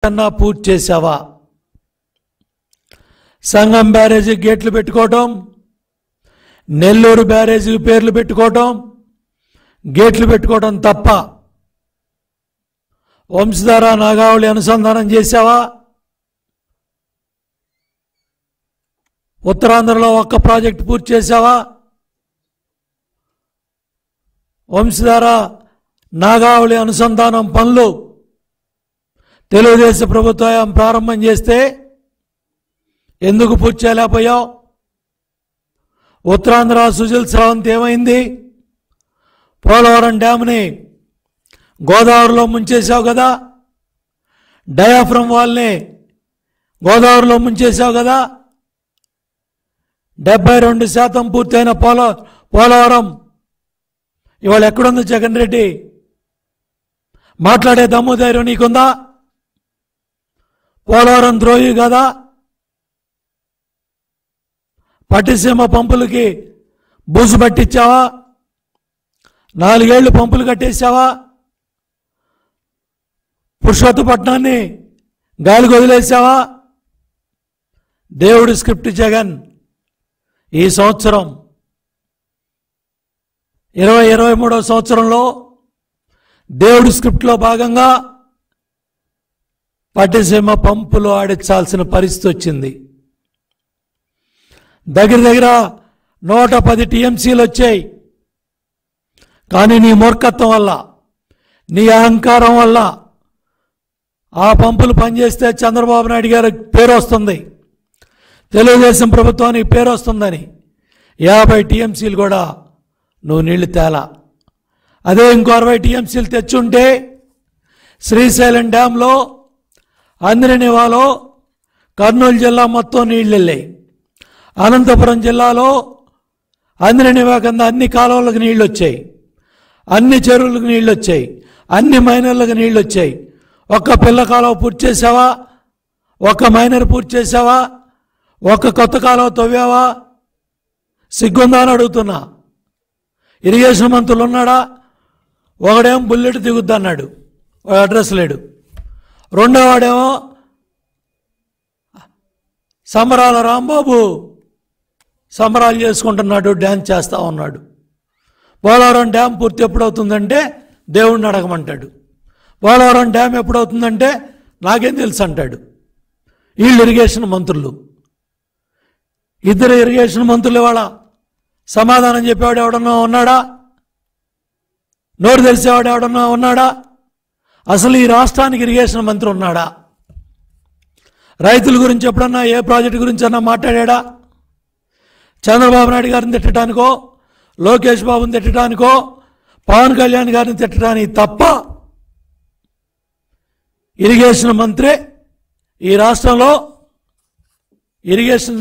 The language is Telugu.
కన్నా పూర్తి చేసావా? సంగం బ్యారేజీ గేట్లు పెట్టుకోవటం, నెల్లూరు బ్యారేజీ పేర్లు పెట్టుకోవటం, గేట్లు పెట్టుకోవటం తప్ప వంశధార నాగావళి అనుసంధానం చేసావా? ఉత్తరాంధ్రలో ఒక్క ప్రాజెక్టు పూర్తి చేసావా? వంశధార నాగావళి అనుసంధానం పనులు తెలుగుదేశం ప్రభుత్వం ప్రారంభం చేస్తే ఎందుకు పూర్తి చేయలేకపోయావు? ఉత్తరాంధ్ర సుజల్ స్రవంతి ఏమైంది? పోలవరం డ్యామ్ని గోదావరిలో ముంచేశావు కదా, డయాఫ్రమ్ వాల్ని గోదావరిలో ముంచేశావు కదా. 72% పూర్తయిన పోలవరం ఇవాళ ఎక్కడుంది జగన్ రెడ్డి? మాట్లాడే దమ్ము ధైర్యం నీకుందా? పోలవరం ద్రోహి కదా? పట్టిసీమ పంపులకి బూజు పట్టించావా? 4 ఏళ్లు పంపులు కట్టేశావా? పురుషోత్తపట్నాన్ని గాలికి వదిలేసావా? దేవుడి స్క్రిప్ట్ జగన్. ఈ సంవత్సరం 2023వ సంవత్సరంలో దేవుడి స్క్రిప్ట్లో భాగంగా పట్టిసీమ పంపులు ఆడించాల్సిన పరిస్థితి వచ్చింది. దగ్గర 110 టీఎంసీలు వచ్చాయి. కానీ నీ మూర్ఖత్వం వల్ల, నీ అహంకారం వల్ల ఆ పంపులు పనిచేస్తే చంద్రబాబు నాయుడు గారి పేరు వస్తుంది, తెలుగుదేశం ప్రభుత్వానికి పేరు వస్తుందని 50 టీఎంసీలు కూడా నువ్వు నీళ్లు తేలా. అదే ఇంకో 60 టీఎంసీలు తెచ్చుంటే శ్రీశైలం డ్యాంలో, అంద్రినివాలో, కర్నూలు జిల్లా మొత్తం నీళ్ళు వెళ్ళాయి. అనంతపురం జిల్లాలో అంద్రినివా కింద అన్ని కాలువలకు నీళ్ళు వచ్చాయి, అన్ని చెరువులకు నీళ్ళు వచ్చాయి, అన్ని మైనర్లకు నీళ్ళు వచ్చాయి. ఒక్క పిల్ల కాలువ పూర్తి చేసావా? ఒక్క మైనర్ పూర్తి చేసావా? ఒక్క కొత్త కాలువ తవ్వావా? సిగ్గుందా అని అడుగుతున్నా. ఇరిగేషన్ మంత్రులు ఉన్నాడా? ఒకడేమో బుల్లెట్ దిగుద్ది అన్నాడు, అడ్రస్ లేడు. రెండో వాడేమో సంబరాల రాంబాబు సంబరాలు చేసుకుంటున్నాడు, డ్యాన్స్ చేస్తూ ఉన్నాడు. పోలవరం డ్యామ్ పూర్తి ఎప్పుడవుతుందంటే దేవుడిని అడగమంటాడు. పోలవరం డ్యామ్ ఎప్పుడవుతుందంటే నాకేం తెలుసు అంటాడు. వీళ్ళు ఇరిగేషన్ మంత్రులు, ఇద్దరు ఇరిగేషన్ మంత్రులు ఇవాళ సమాధానం చెప్పేవాడు ఎవడన్నా ఉన్నాడా? నోరు తెలిసేవాడు ఎవడన్నా ఉన్నాడా? అసలు ఈ రాష్ట్రానికి ఇరిగేషన్ మంత్రి ఉన్నాడా? రైతుల గురించి ఎప్పుడన్నా ఏ ప్రాజెక్టు గురించి అన్నా మాట్లాడా? చంద్రబాబు నాయుడు గారిని తిట్టడానికో, లోకేష్ బాబుని తిట్టడానికో, పవన్ కళ్యాణ్ గారిని తిట్టడానికి తప్ప ఇరిగేషన్ మంత్రి ఈ రాష్ట్రంలో ఇరిగేషన్